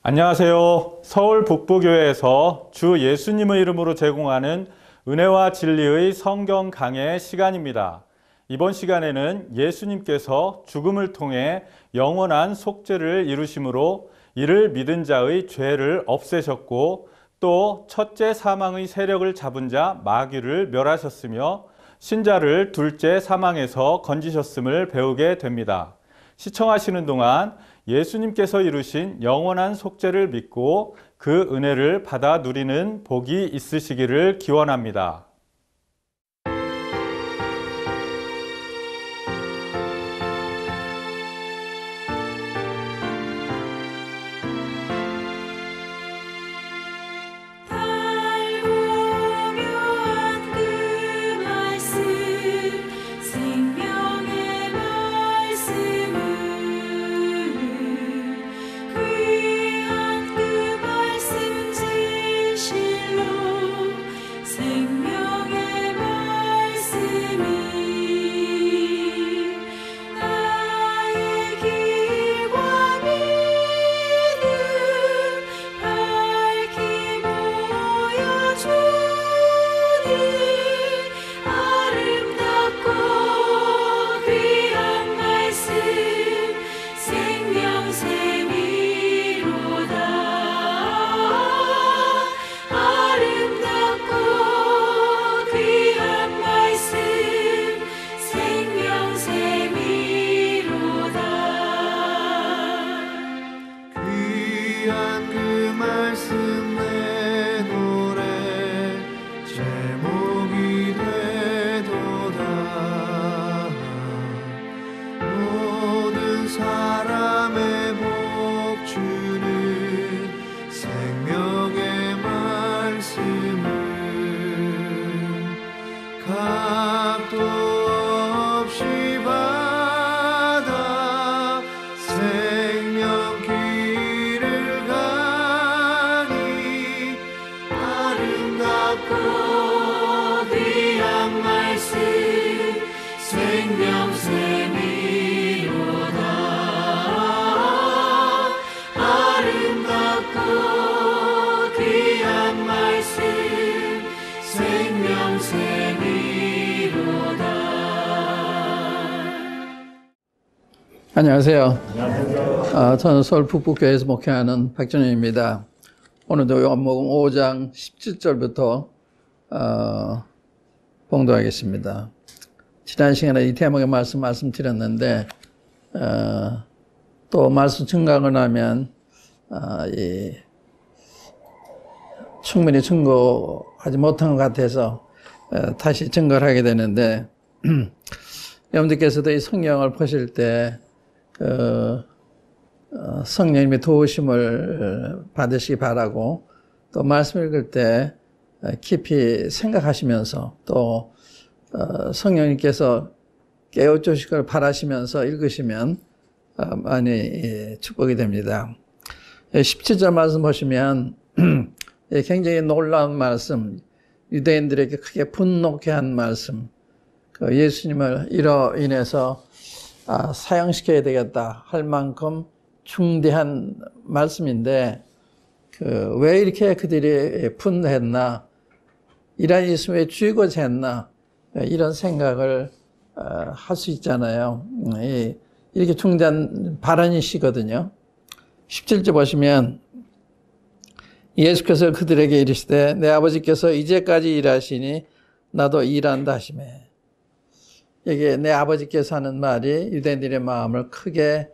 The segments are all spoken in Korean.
안녕하세요. 서울 북부교회에서 주 예수님의 이름으로 제공하는 은혜와 진리의 성경 강해 시간입니다. 이번 시간에는 예수님께서 죽음을 통해 영원한 속죄를 이루심으로 이를 믿은 자의 죄를 없애셨고 또 첫째 사망의 세력을 잡은 자 마귀를 멸하셨으며 신자를 둘째 사망에서 건지셨음을 배우게 됩니다. 시청하시는 동안 예수님께서 이루신 영원한 속죄를 믿고 그 은혜를 받아 누리는 복이 있으시기를 기원합니다. 안녕하세요. 저는 서울 북부교회에서 목회하는 박준영입니다. 오늘도 요한복음 5장 17절부터 봉독하겠습니다. 지난 시간에 이 제목의 말씀드렸는데 또 말씀 증거하고 나면 충분히 증거하지 못한 것 같아서 다시 증거를 하게 되는데 여러분들께서도 이 성경을 보실 때 성령님의 도우심을 받으시기 바라고 또 말씀 읽을 때 깊이 생각하시면서 또 성령님께서 깨우쳐주실 걸 바라시면서 읽으시면 많이 축복이 됩니다. 17절 말씀 보시면 굉장히 놀라운 말씀, 유대인들에게 크게 분노케 한 말씀, 예수님을 이로 인해서 사형시켜야 되겠다 할 만큼 중대한 말씀인데 왜 이렇게 그들이 분노했나, 이런 예수님의 죽이고자 했나, 이런 생각을 할 수 있잖아요. 이렇게 중대한 발언이시거든요. 17절 보시면 예수께서 그들에게 이르시되 내 아버지께서 이제까지 일하시니 나도 일한다 하시매. 여기에 내 아버지께서 하는 말이 유대인들의 마음을 크게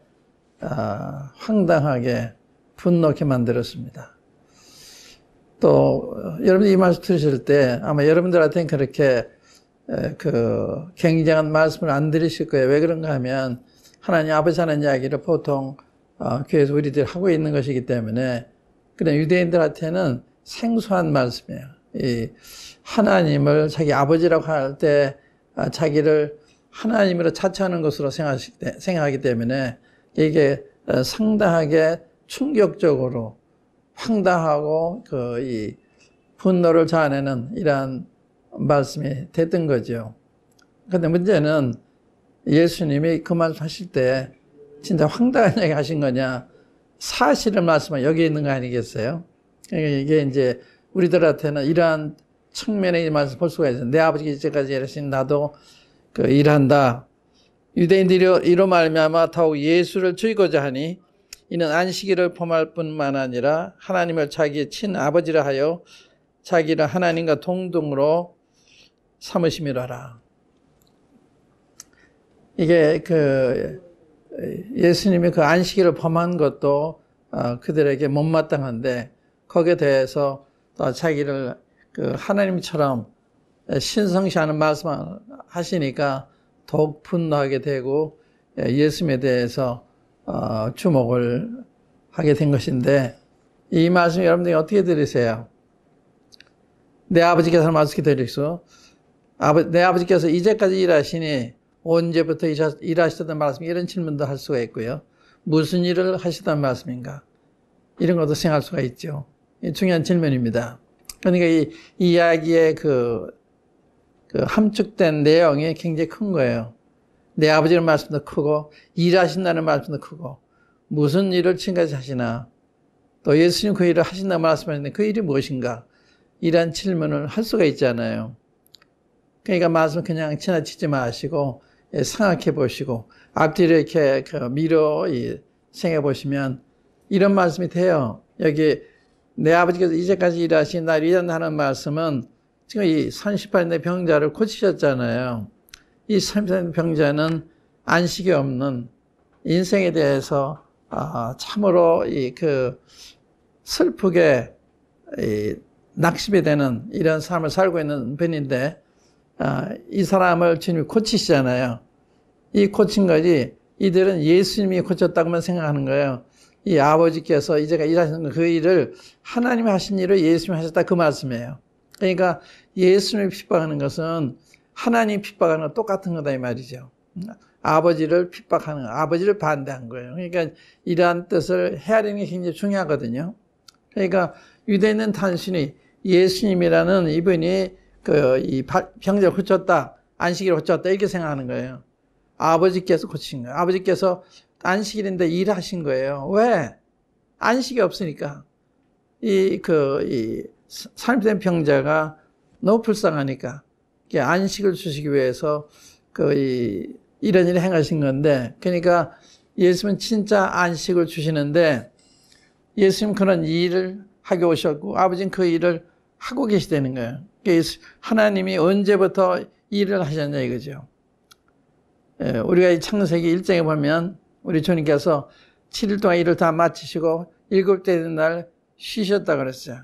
황당하게 분노케 만들었습니다. 또 여러분이 이 말씀 들으실 때 아마 여러분들한테는 그렇게 굉장한 말씀을 안 들으실 거예요. 왜 그런가 하면 하나님 아버지 하는 이야기를 보통 교회에서 우리들이 하고 있는 것이기 때문에 그냥 유대인들한테는 생소한 말씀이에요. 이 하나님을 자기 아버지라고 할 때 자기를 하나님으로 자처하는 것으로 생각하기 때문에 이게 상당하게 충격적으로 황당하고 이 분노를 자아내는 이러한 말씀이 됐던 거죠. 그런데 문제는 예수님이 그 말씀 하실 때 진짜 황당한 얘기 하신 거냐, 사실을 말씀은 여기 있는 거 아니겠어요? 이게 이제 우리들한테는 이러한 측면의 말씀 볼 수가 있어요. 내 아버지가 이제까지 일하신 나도 그 일한다. 유대인들이 이로 말미암아 더욱 예수를 죽이고자 하니 이는 안식일을 범할 뿐만 아니라 하나님을 자기의 친아버지라 하여 자기를 하나님과 동등으로 삼으심이라라. 이게 그 예수님이 그 안식일을 범한 것도 그들에게 못마땅한데 거기에 대해서 또 자기를 그 하나님처럼 신성시하는 말씀을 하시니까 더욱 분노하게 되고 예수님에 대해서 주목을 하게 된 것인데 이 말씀 여러분들이 어떻게 들으세요? 내 아버지께서 말씀해 드리소. 내 아버지께서 이제까지 일하시니 언제부터 일하시던 말씀 이런 질문도 할 수가 있고요. 무슨 일을 하시던 말씀인가? 이런 것도 생각할 수가 있죠. 중요한 질문입니다. 그러니까 이 이야기의 그 함축된 내용이 굉장히 큰 거예요. 내 아버지의 말씀도 크고 일하신다는 말씀도 크고 무슨 일을 지금까지 하시나 또 예수님 그 일을 하신다는 말씀하시는데 그 일이 무엇인가? 이런 질문을 할 수가 있잖아요. 그러니까 말씀 그냥 지나치지 마시고 생각해 보시고 앞뒤를 이렇게 미뤄 생각해 보시면 이런 말씀이 돼요. 여기 내 아버지께서 이제까지 일하신 날 일한다는 말씀은 지금 이 38세 병자를 고치셨잖아요. 이 38세 병자는 안식이 없는 인생에 대해서 참으로 슬프게 낙심이 되는 이런 삶을 살고 있는 분인데 이 사람을 주님이 고치시잖아요. 이 고친 것이 이들은 예수님이 고쳤다고만 생각하는 거예요. 이 아버지께서 이제가 일하시는 그 일을 하나님이 하신 일을 예수님이 하셨다 그 말씀이에요. 그러니까 예수님을 핍박하는 것은 하나님 핍박하는 것 똑같은 거다 이 말이죠. 아버지를 핍박하는 거, 아버지를 반대한 거예요. 그러니까 이러한 뜻을 헤아리는 게 굉장히 중요하거든요. 그러니까 유대인은 단순히 예수님이라는 이분이 이 병자를 고쳤다, 안식일을 고쳤다 이렇게 생각하는 거예요. 아버지께서 고친 거예요. 아버지께서 안식일인데 일하신 거예요. 왜? 안식이 없으니까. 삶된 병자가 너무 불쌍하니까. 안식을 주시기 위해서 이런 일을 행하신 건데, 그러니까 예수님은 진짜 안식을 주시는데, 예수님 그런 일을 하게 오셨고, 아버지는 그 일을 하고 계시다는 거예요. 하나님이 언제부터 일을 하셨냐 이거죠. 우리가 이 창세기 1장에 보면 우리 주님께서 7일 동안 일을 다 마치시고 7째 되는 날 쉬셨다 그랬어요.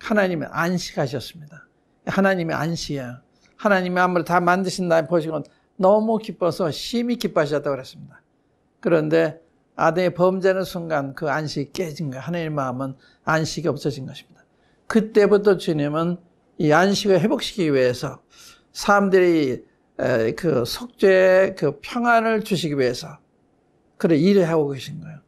하나님은 안식하셨습니다. 하나님의 안식이에요. 하나님이 아무리 다 만드신 날 보시고 너무 기뻐서 심히 기뻐하셨다고 그랬습니다. 그런데 아담이 범죄하는 순간 그 안식이 깨진 거예요. 하나님의 마음은 안식이 없어진 것입니다. 그때부터 주님은 이 안식을 회복시키기 위해서 사람들이 그 속죄의 그 평안을 주시기 위해서 그런 일을 하고 계신 거예요.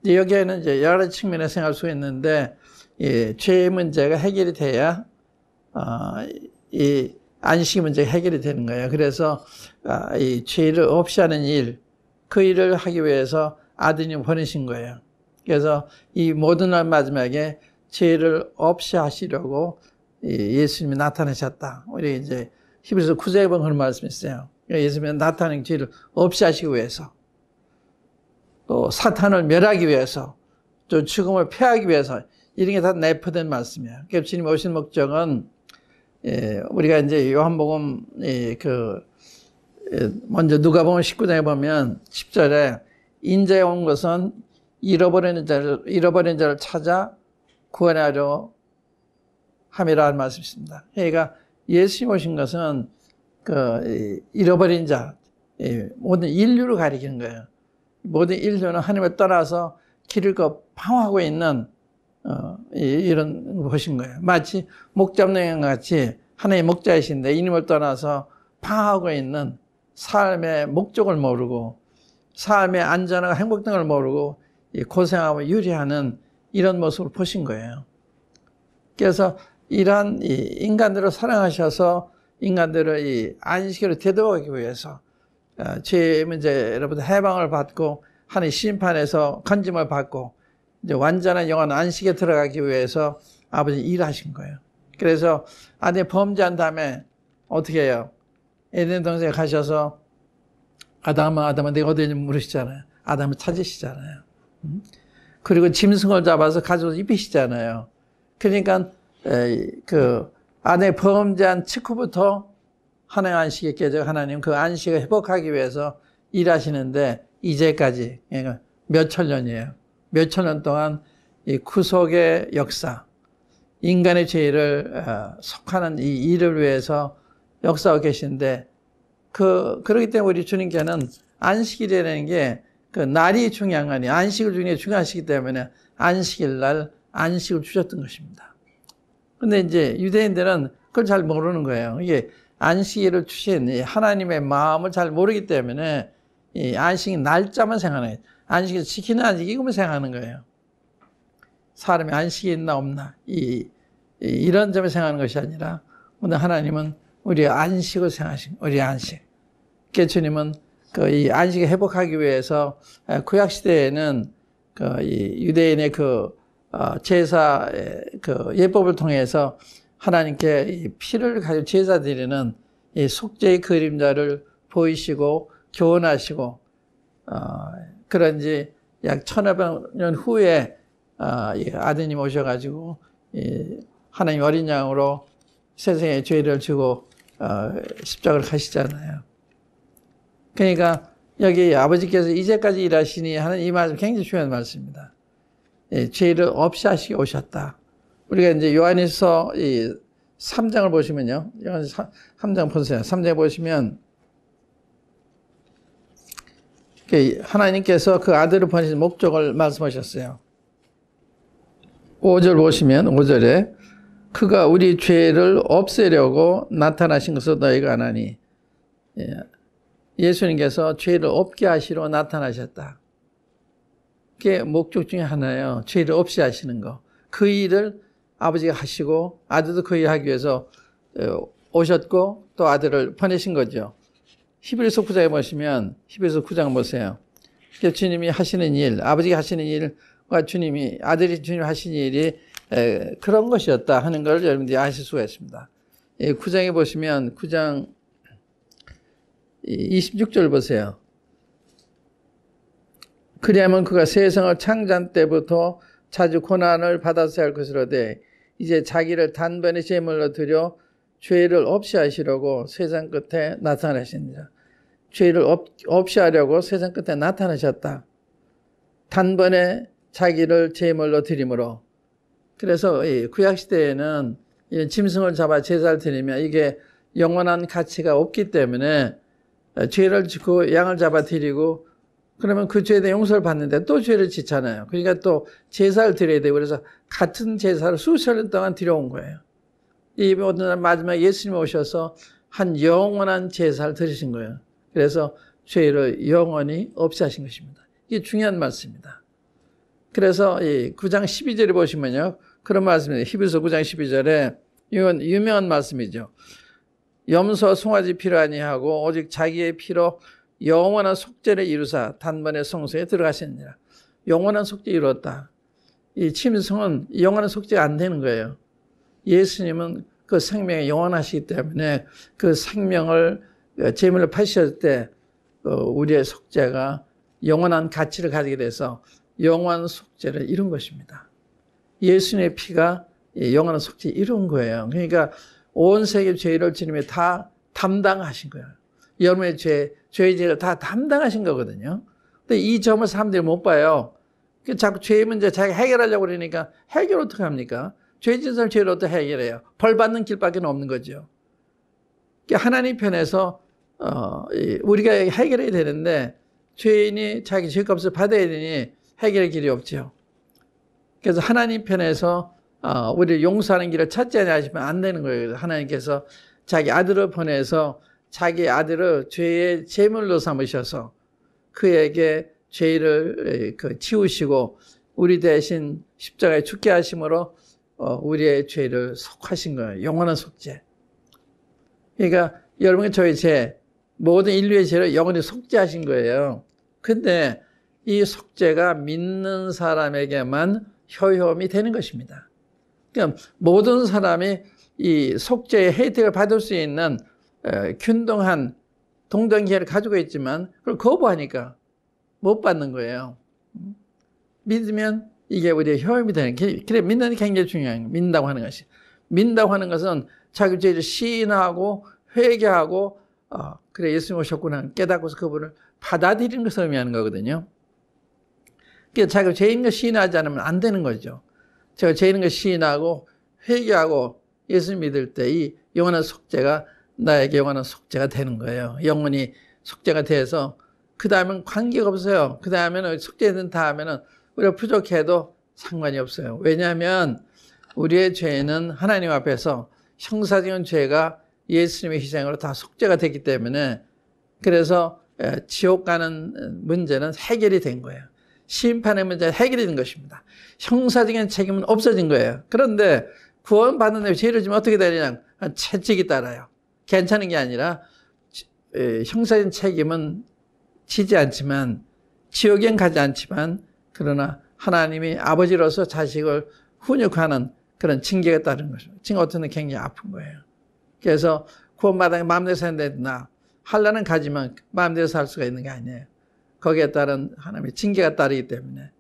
이제 여기에는 이제 여러 가지 측면에 생각할 수 있는데, 죄의 문제가 해결이 돼야, 이 안식 문제가 해결이 되는 거예요. 그래서, 이 죄를 없이 하는 일, 그 일을 하기 위해서 아드님을 보내신 거예요. 그래서 이 모든 날 마지막에 죄를 없이 하시려고 예수님이 나타나셨다. 우리 이제 히브리서 9장에 보면 그런 말씀이 있어요. 예수님이 나타나는 죄를 없이 하시기 위해서, 또 사탄을 멸하기 위해서, 또 죽음을 패하기 위해서, 이런 게 다 내포된 말씀이에요. 그래서 주님 오신 목적은, 우리가 이제 요한복음, 먼저 누가복음 19장에 보면 10절에 인자에 온 것은 잃어버린 자를 찾아 구원하려 함이라 는 말씀이 있습니다. 그러니까 예수님 오신 것은 잃어버린 자, 모든 인류를 가리키는 거예요. 모든 인류는 하나님을 떠나서 길을 방황하고 있는 이런 것인 거예요. 마치 목 잡는 것 같이 하나님의 목자이신데 이님을 떠나서 방황하고 있는 삶의 목적을 모르고 삶의 안전과 행복 등을 모르고 고생하고 유리하는 이런 모습을 보신 거예요. 그래서 이러한 인간들을 사랑하셔서 인간들을 이 안식으로 되돌아가기 위해서 죄의 문제 여러분 해방을 받고 하나님의 심판에서 건짐을 받고 이제 완전한 영원한 안식에 들어가기 위해서 아버지 일하신 거예요. 그래서 아내 범죄한 다음에 어떻게 해요? 에덴 동산에 가셔서 아담아 내가 어디 있는지 물으시잖아요. 아담을 찾으시잖아요. 그리고 짐승을 잡아서 가져서 입히시잖아요. 그러니까 그 아내 범죄한 직후부터 하나님 안식에 깨져 하나님 그 안식을 회복하기 위해서 일하시는데 이제까지 그러니까 몇천 년이에요. 몇천 년 동안 이 구속의 역사, 인간의 죄를 속하는 이 일을 위해서 역사하고 계신데 그렇기 때문에 우리 주님께는 안식일이라는 게 그 날이 중요한 거 아니에요. 안식일 중에 중요하시기 때문에 안식일 날 안식을 주셨던 것입니다. 근데 이제 유대인들은 그걸 잘 모르는 거예요. 이게 안식일을 주신 하나님의 마음을 잘 모르기 때문에 이 안식 날짜만 생각하는 거예요. 안식일 지키는 안식 이것만 생각하는 거예요. 사람이 안식이 있나 없나 이런 점을 생각하는 것이 아니라 오늘 하나님은 우리의 안식을 생각하신 우리의 안식. 그러니까 주님은 이 안식을 회복하기 위해서 구약 시대에는 이 유대인의 제사 예법을 통해서 하나님께 이 피를 가지고 제사 드리는 이 속죄의 그림자를 보이시고 교훈하시고 그런지 약 1500년 후에 아드님 오셔가지고 하나님 어린 양으로 세상의 죄를 지고 십자가를 가시잖아요. 그러니까 여기 아버지께서 이제까지 일하시니 하는 이 말씀 굉장히 중요한 말씀입니다. 죄를 없이 하시게 오셨다. 우리가 이제 요한일서 3장을 보시면요. 요한일서 3장 보세요. 3장에 보시면 하나님께서 그 아들을 보내신 목적을 말씀하셨어요. 5절 보시면 5절에 그가 우리 죄를 없애려고 나타나신 것을 너희가 아나니 예수님께서 죄를 없게 하시러 나타나셨다. 그게 목적 중에 하나예요. 죄를 없이 하시는 거. 그 일을 아버지가 하시고 아들도 그 일을 하기 위해서 오셨고 또 아들을 보내신 거죠. 히브리서 9장에 보시면 히브리서 9장 보세요. 주님이 하시는 일, 아버지가 하시는 일과 아들이 주님이 하신 일이 그런 것이었다 하는 걸 여러분들이 아실 수가 있습니다. 9장에 보시면 9장 26절 보세요. 그리하면 그가 세상을 창조한 때부터 자주 고난을 받았어야 할 것이로되 이제 자기를 단번에 제물로 드려 죄를 없이 하시려고 세상 끝에 나타나시니라. 죄를 없이 하려고 세상 끝에 나타나셨다. 단번에 자기를 제물로 드림으로. 그래서 구약시대에는 이런 짐승을 잡아 제사를 드리면 이게 영원한 가치가 없기 때문에 죄를 짓고 양을 잡아 드리고 그러면 그 죄에 대한 용서를 받는데 또 죄를 짓잖아요. 그러니까 또 제사를 드려야 되고 그래서 같은 제사를 수천 년 동안 드려온 거예요. 이 모든 날 마지막에 예수님이 오셔서 한 영원한 제사를 드리신 거예요. 그래서 죄를 영원히 없이 하신 것입니다. 이게 중요한 말씀입니다. 그래서 이 9장 12절에 보시면요. 그런 말씀입니다. 히브리서 9장 12절에 이건 유명한 말씀이죠. 염소 송아지 피로 아니하고 오직 자기의 피로 영원한 속죄를 이루사 단번에 성소에 들어가시느니라. 영원한 속죄 이루었다. 이 짐승은 영원한 속죄가 안 되는 거예요. 예수님은 그 생명이 영원하시기 때문에 그 생명을 제물로 파셨을 때 우리의 속죄가 영원한 가치를 가지게 돼서 영원한 속죄를 이룬 것입니다. 예수님의 피가 영원한 속죄 이룬 거예요. 그러니까 온 세계 죄를 주님이 다 담당하신 거예요. 여러분의 죄의 죄를 다 담당하신 거거든요. 근데 이 점을 사람들이 못 봐요. 자꾸 죄의 문제 자기가 해결하려고 그러니까 해결 어떻게 합니까? 죄 지은 사람 죄를 어떻게 해결해요? 벌 받는 길밖에 없는 거죠. 하나님 편에서 우리가 해결해야 되는데 죄인이 자기 죄값을 받아야 되니 해결의 길이 없죠. 그래서 하나님 편에서 우리를 용서하는 길을 찾지 않으시면 안 되는 거예요. 하나님께서 자기 아들을 보내서 자기 아들을 죄의 제물로 삼으셔서 그에게 죄를 치우시고 우리 대신 십자가에 죽게 하심으로 우리의 죄를 속하신 거예요. 영원한 속죄. 그러니까 여러분이 저희 죄, 모든 인류의 죄를 영원히 속죄하신 거예요. 근데 이 속죄가 믿는 사람에게만 효험이 되는 것입니다. 그러니까 모든 사람이 이 속죄의 혜택을 받을 수 있는 균등한 동등 기회를 가지고 있지만 그걸 거부하니까 못 받는 거예요. 믿으면 이게 우리의 효험이 되는, 그래, 믿는 게 굉장히 중요한 거예요. 믿는다고 하는 것이. 믿는다고 하는 것은 자기 죄를 시인하고 회개하고 그래, 예수님 오셨구나 깨닫고서 그분을 받아들이는 것을 의미하는 거거든요. 그러니까 자기가 죄인 걸 시인하지 않으면 안 되는 거죠. 제가 죄인 걸 시인하고 회개하고 예수님 믿을 때 이 영원한 속죄가 나에게 영원한 속죄가 되는 거예요. 영원히 속죄가 돼서 그 다음엔 관계가 없어요. 그 다음에는 속죄된 다음에는 우리가 부족해도 상관이 없어요. 왜냐하면 우리의 죄는 하나님 앞에서 형사적인 죄가 예수님의 희생으로 다 속죄가 됐기 때문에 그래서 지옥 가는 문제는 해결이 된 거예요. 심판의 문제는 해결이 된 것입니다. 형사적인 책임은 없어진 거예요. 그런데 구원받는 데 죄를 지면 어떻게 되느냐? 채찍이 따라요. 괜찮은 게 아니라 형사적인 책임은 지지 않지만 지옥엔 가지 않지만 그러나 하나님이 아버지로서 자식을 훈육하는 그런 징계가 따르는 것입니다. 징계 어떤 데 굉장히 아픈 거예요. 그래서 구원받아 마음대로 사는데 나 하려는 가지만 마음대로 살 수가 있는 게 아니에요. 거기에 따른 하나님의 징계가 따르기 때문에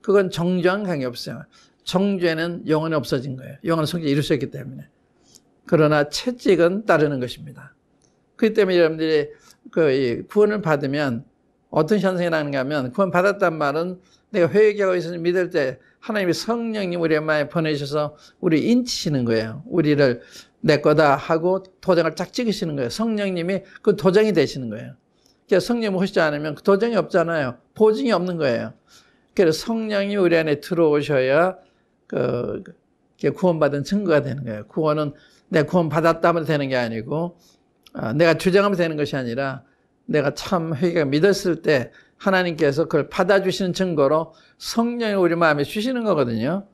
그건 정죄한 관계 없어요. 정죄는 영원히 없어진 거예요. 영원한 성취를 이룰 수 있기 때문에. 그러나 채찍은 따르는 것입니다. 그렇기 때문에 여러분들이 그 구원을 받으면 어떤 현상이 나는가 하면 구원 받았단 말은 내가 회개하고 있으니 믿을 때 하나님이 성령님 우리 마음에 보내셔서 우리 인치시는 거예요. 우리를 내 거다 하고 도장을 쫙 찍으시는 거예요. 성령님이 그 도장이 되시는 거예요. 그래서 성령이 오시지 않으면 그 도장이 없잖아요. 보증이 없는 거예요. 그래서 성령이 우리 안에 들어오셔야 구원받은 증거가 되는 거예요. 구원은 내가 구원받았다 하면 되는 게 아니고 내가 주장하면 되는 것이 아니라 내가 참 회개가 믿었을 때 하나님께서 그걸 받아주시는 증거로 성령이 우리 마음에 주시는 거거든요.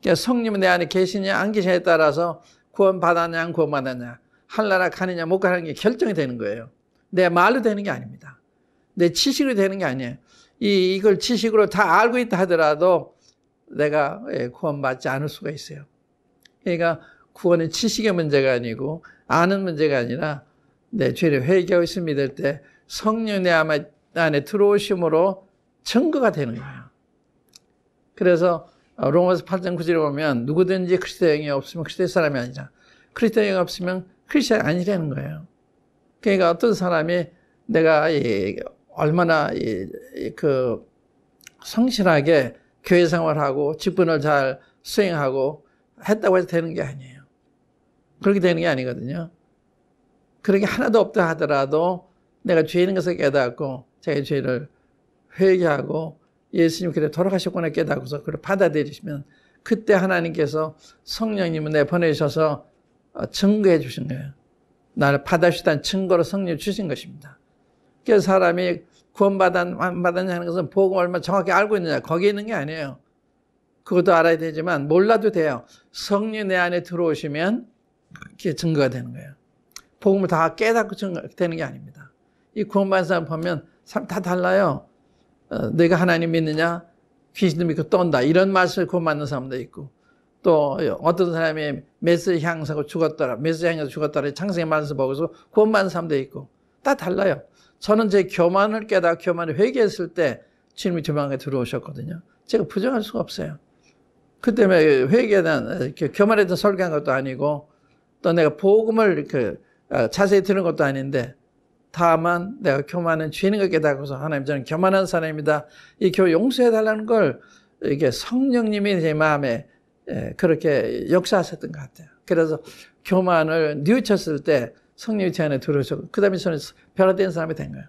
그러니까 성령이 내 안에 계시냐 안 계시냐에 따라서 구원받았냐 안 구원받았냐 하늘나라 가느냐 못 가는 게 결정이 되는 거예요. 내 말로 되는 게 아닙니다. 내 지식으로 되는 게 아니에요. 이걸 지식으로 다 알고 있다 하더라도 내가 구원받지 않을 수가 있어요. 그러니까 구원은 지식의 문제가 아니고 아는 문제가 아니라 내 죄를 회개하고 있음을 믿을 때 성령 내 안에 들어오심으로 증거가 되는 거예요. 그래서 로마서 8장 9절에 보면 누구든지 그리스도 영이 없으면 그리스도의 사람이 아니라 그리스도 영이 없으면 크리스천이 아니라는 거예요. 그러니까 어떤 사람이 내가 얼마나 성실하게 교회 생활하고 직분을 잘 수행하고 했다고 해서 되는 게 아니에요. 그렇게 되는 게 아니거든요. 그런 게 하나도 없다 하더라도 내가 죄 있는 것을 깨닫고 자기 죄를 회개하고 예수님 그래 돌아가셨구나 깨닫고서 그걸 받아들이시면 그때 하나님께서 성령님을 내보내셔서 증거해 주신 거예요. 나를 받아주시다는 증거로 성령을 주신 것입니다. 그래서 사람이 구원받았냐 하는 것은 복음 얼마나 정확히 알고 있느냐 거기에 있는 게 아니에요. 그것도 알아야 되지만 몰라도 돼요. 성령 내 안에 들어오시면 그게 증거가 되는 거예요. 복음을 다 깨닫고 되는 게 아닙니다. 이 구원받은 사람 보면 다 달라요. 내가 하나님 믿느냐? 귀신도 믿고 떤다. 이런 말씀을 구원받는 사람도 있고 또 어떤 사람이 메시지 향사고 죽었더라. 메시지 향해서 죽었더라. 창세기 말씀 보고서 구원받는 사람도 있고 다 달라요. 저는 제 교만을 깨닫고 교만을 회개했을 때 주님이 제 마음에 들어오셨거든요. 제가 부정할 수가 없어요. 그 때문에 회개에 대한 교만에 대한 설교한 것도 아니고 또 내가 복음을 자세히 들은 것도 아닌데 다만 내가 교만은 죄인 걸 깨닫고서 하나님 저는 교만한 사람입니다. 이 교회 용서해달라는 걸 이게 성령님이 제 마음에 그렇게 역사하셨던 것 같아요. 그래서 교만을 뉘우쳤을 때 성령이 제 안에 들어오셨고 그 다음에 저는 변화된 사람이 된 거예요.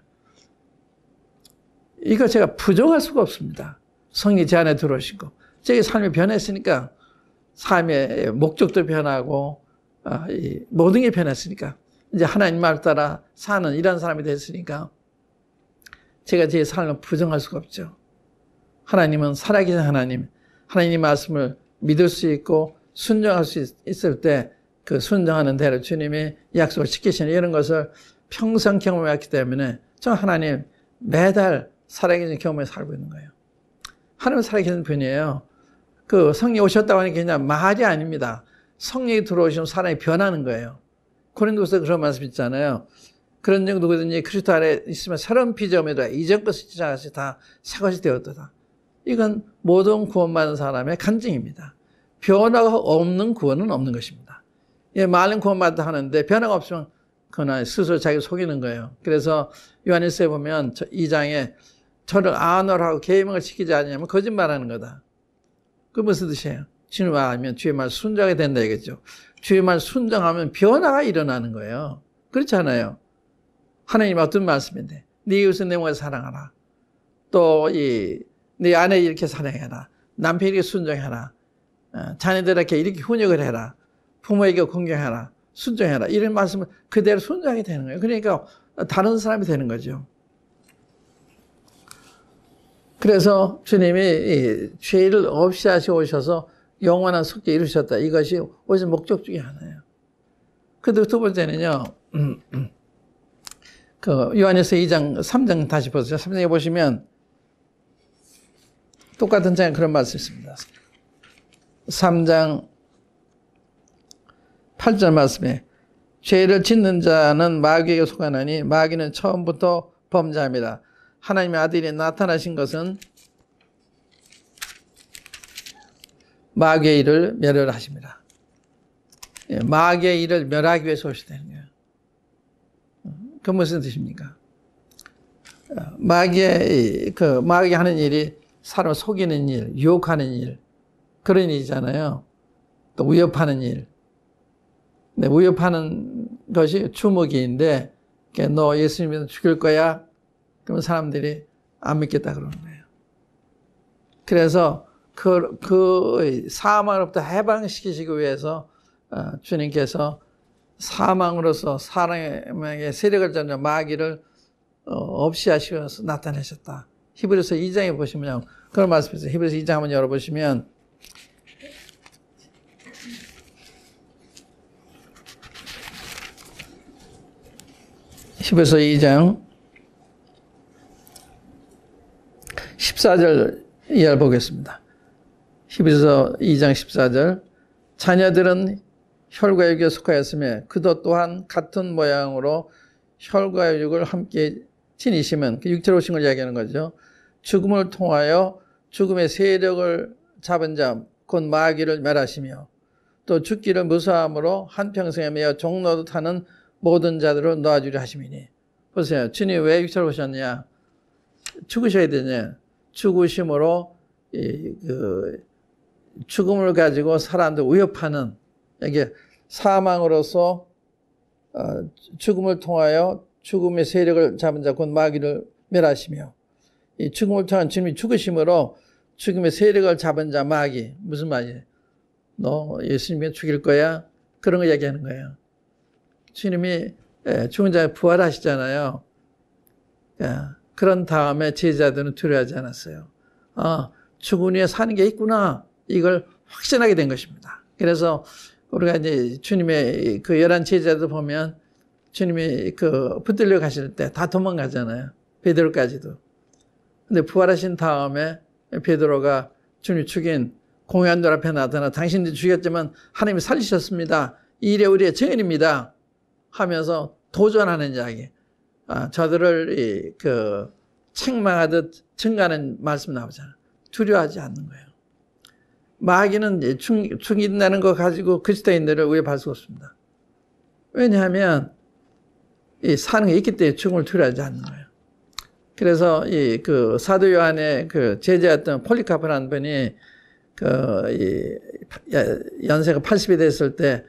이거 제가 부정할 수가 없습니다. 성령이 제 안에 들어오시고 제 삶이 변했으니까 삶의 목적도 변하고 모든 게 변했으니까 이제 하나님 말 따라 사는 이런 사람이 됐으니까 제가 제 삶을 부정할 수가 없죠. 하나님은 살아계신 하나님, 하나님의 말씀을 믿을 수 있고 순종할 수 있을 때 그 순종하는 대로 주님이 약속을 지키시는 이런 것을 평생 경험해왔기 때문에 저 하나님 매달 살아계신 경험에 살고 있는 거예요. 하나님은 살아계신 분이에요. 그 성령이 오셨다고 하는 게 그냥 말이 아닙니다. 성령이 들어오시면 사람이 변하는 거예요. 고린도서 그런 말씀 있잖아요. 그런 적 누구든지 그리스도 안에 있으면 새로운 피조물이다. 이전 것을 지나가시 다 새것이 되었도다. 이건 모든 구원받은 사람의 간증입니다. 변화가 없는 구원은 없는 것입니다. 예, 말은 구원받다 하는데 변화가 없으면 그나 스스로 자기 속이는 거예요. 그래서 요한일서에 보면 2장에 저를 안으라고 계명을 지키지 않으면 거짓말하는 거다. 그 무슨 뜻이에요? 주님 말하면 주의 말 순종하게 된다 이거죠. 주의 말 순종하면 변화가 일어나는 거예요. 그렇잖아요. 하나님 어떤 말씀인데 네 이웃을 내 몸에 사랑하라. 또 네 아내 이렇게 사랑해라. 남편에게 순종해라. 자녀들에게 이렇게 훈육을 해라. 부모에게 공경해라. 순종해라. 이런 말씀을 그대로 순종하게 되는 거예요. 그러니까 다른 사람이 되는 거죠. 그래서 주님이 죄를 없이 하시고 오셔서 영원한 속죄 이루셨다. 이것이 오신 목적 중에 하나예요. 그리고 두 번째는요. 그 요한일서 2장 3장 다시 보세요. 3장에 보시면 똑같은 장에 그런 말씀이 있습니다. 3장 8절 말씀에 죄를 짓는 자는 마귀에게 속하나니 마귀는 처음부터 범죄합니다. 하나님의 아들이 나타나신 것은 마귀의 일을 멸하십니다. 마귀의 일을 멸하기 위해서 오시다는 거예요. 그 무슨 뜻입니까? 마귀가 하는 일이 사람을 속이는 일, 유혹하는 일, 그런 일이잖아요. 또 위협하는 일. 네, 위협하는 것이 주먹이인데, 너 예수님 믿어 죽일 거야? 그러면 사람들이 안 믿겠다 그러는 거예요. 그래서 그 사망으로부터 해방시키시기 위해서 주님께서 사망으로서 사람에게 세력을 잡는 마귀를 없이 하시면서 나타내셨다. 히브리서 2장에 보시면 그런 말씀이 있어요. 히브리서 2장 한번 열어보시면 히브리서 2장 14절 이하를 보겠습니다. 히브리서 2장 14절 자녀들은 혈과 육에 속하였으며 그도 또한 같은 모양으로 혈과 육을 함께 지니시면 그 육체로 오신 걸 이야기하는 거죠. 죽음을 통하여 죽음의 세력을 잡은 자 곧 마귀를 멸하시며 또 죽기를 무사함으로 한평생에 매어 종로도 타는 모든 자들을 놓아주려 하심이니. 보세요. 주님 왜 육체로 오셨냐? 죽으셔야 되냐? 죽으심으로 죽음을 가지고 사람들 위협하는 이게 사망으로서 죽음을 통하여 죽음의 세력을 잡은 자 곧 마귀를 멸하시며 이 죽음을 통한 주님이 죽으심으로 죽음의 세력을 잡은 자 마귀 무슨 말이에요? 너 예수님이 죽일 거야? 그런 거 얘기하는 거예요. 주님이 죽은 자에 부활하시잖아요. 그런 다음에 제자들은 두려워하지 않았어요. 죽은 후에 사는 게 있구나. 이걸 확신하게 된 것입니다. 그래서 우리가 이제 주님의 그 11 제자들 보면 주님이 붙들려 가실 때 다 도망가잖아요. 베드로까지도. 근데 부활하신 다음에 베드로가 주님 죽인 공회원들 앞에 나타나 당신들이 죽였지만 하나님이 살리셨습니다. 이 일에 우리의 증인입니다. 하면서 도전하는 이야기. 저들을 책망하듯 증가하는 말씀 나오잖아요. 두려워하지 않는 거예요. 마귀는 죽인다는 거 가지고 그리스도인들을 위협할 수 없습니다. 왜냐하면 사는 게 있기 때문에 죽음을 두려워하지 않는 거예요. 그래서 사도 요한의 제자였던 폴리카프라는 분이 연세가 80이 됐을 때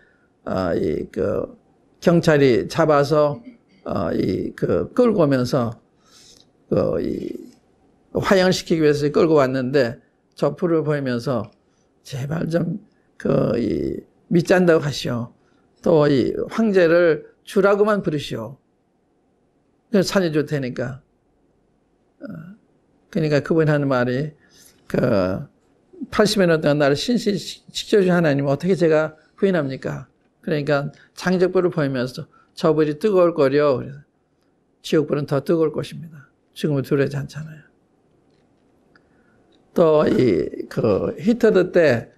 경찰이 잡아서 끌고 오면서 화형을 시키기 위해서 끌고 왔는데 저 불을 보이면서 제발 좀 믿지 않는다고 하시오. 또 황제를 주라고만 부르시오. 그래서 살려줄 테니까. 그러니까 그분이 하는 말이 80여 년 동안 나를 신실히 지켜주신 하나님 어떻게 제가 부인합니까? 그러니까 장적불을 보이면서 저 불이 뜨거울 거려. 그래서 지옥불은 더 뜨거울 것입니다. 지금은 두려워하지 않잖아요. 또 히틀러 때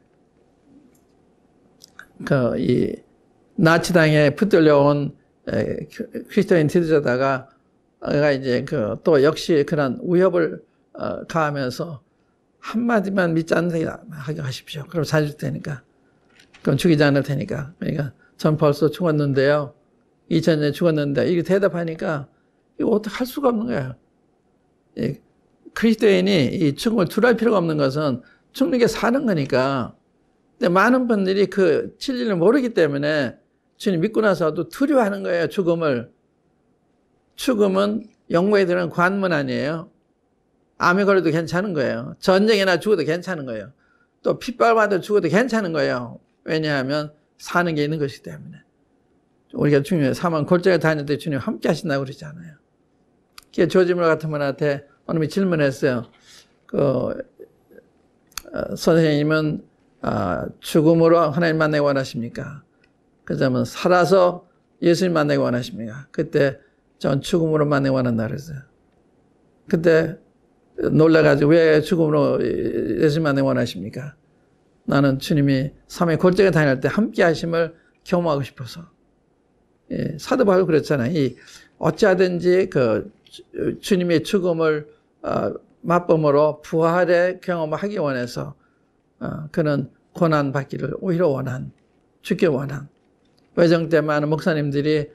나치당에 붙들려온 크리스토인 지도자다가 이제 또 역시 그런 위협을 가하면서 한마디만 믿지 않게 하십시오. 그럼 살릴 테니까. 그럼 죽이지 않을 테니까. 그러니까 전 벌써 죽었는데요. 2000년에 죽었는데 이렇게 대답하니까 이거 어떻게 할 수가 없는 거예요. 그리스도인이 이 죽음을 두려워할 필요가 없는 것은 죽는 게 사는 거니까. 근데 많은 분들이 그 진리를 모르기 때문에 주님 믿고 나서도 두려워하는 거예요. 죽음을. 죽음은 영광에 들어가는 관문 아니에요. 암에 걸려도 괜찮은 거예요. 전쟁이나 죽어도 괜찮은 거예요. 또 핏발마다 죽어도 괜찮은 거예요. 왜냐하면 사는 게 있는 것이기 때문에. 우리가 주님의 사망 골짜기 다닐 때 주님 함께 하신다고 그러잖아요. 조지물 같은 분한테 어느 분이 질문했어요. 선생님은 죽음으로 하나님 만나기 원하십니까? 그 사람은 살아서 예수님 만나기 원하십니까? 그때 전 죽음으로 만나기 원한다 그랬어요. 그때 놀라가지고 왜 죽음으로 예수님 만나기 원하십니까? 나는 주님이 사망의 골짜기 다닐 때 함께 하심을 경험하고 싶어서. 예, 사도 바울 그랬잖아요. 어찌하든지 주님의 죽음을 맛봄으로 부활의 경험을 하기 원해서 그는 고난 받기를 오히려 죽기 원한. 외정 때 많은 목사님들이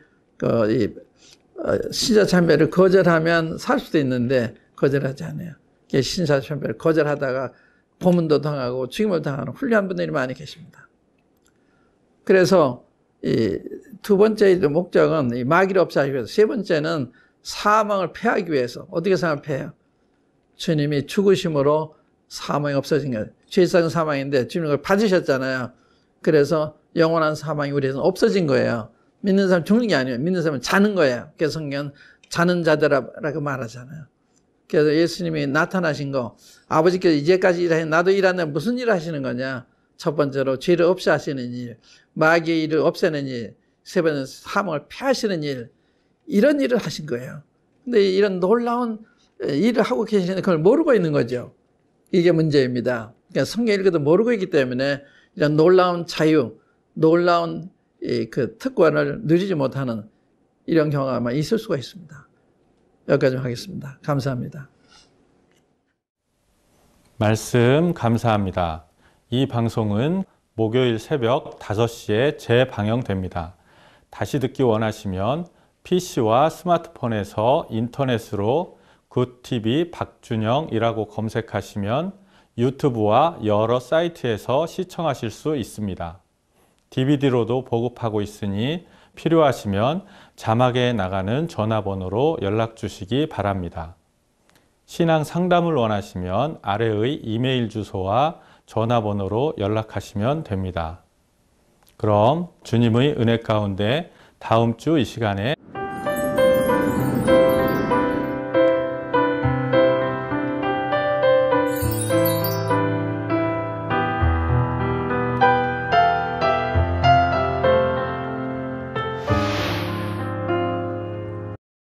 신자참배를 거절하면 살 수도 있는데 거절하지 않아요. 신자참배를 거절하다가 고문도 당하고 죽임을 당하는 훌륭한 분들이 많이 계십니다. 그래서 두 번째 목적은 마귀를 없애하기 위해서, 세 번째는 사망을 패하기 위해서. 어떻게 사망을 패해요? 주님이 죽으심으로 사망이 없어진 거예요. 죄성 사망인데 주님이 그걸 받으셨잖아요. 그래서 영원한 사망이 우리에서는 없어진 거예요. 믿는 사람 죽는 게 아니에요. 믿는 사람은 자는 거예요. 그래서 성경은 자는 자들이라고 말하잖아요. 그래서 예수님이 나타나신 거, 아버지께서 이제까지 일하신 나도 일하는데 무슨 일을 하시는 거냐? 첫 번째로 죄를 없애하시는 일, 마귀의 일을 없애는 일, 세 번째는 사망을 패하시는 일, 이런 일을 하신 거예요. 근데 이런 놀라운 일을 하고 계시는데 그걸 모르고 있는 거죠. 이게 문제입니다. 그러니까 성경 읽어도 모르고 있기 때문에 이런 놀라운 자유, 놀라운 그 특권을 누리지 못하는 이런 경우가 아마 있을 수가 있습니다. 여기까지 하겠습니다. 감사합니다. 말씀 감사합니다. 이 방송은 목요일 새벽 5시에 재방영됩니다. 다시 듣기 원하시면 PC와 스마트폰에서 인터넷으로 굿TV 박준영이라고 검색하시면 유튜브와 여러 사이트에서 시청하실 수 있습니다. DVD로도 보급하고 있으니 필요하시면 자막에 나가는 전화번호로 연락 주시기 바랍니다. 신앙 상담을 원하시면 아래의 이메일 주소와 전화번호로 연락하시면 됩니다. 그럼 주님의 은혜 가운데 다음 주 이 시간에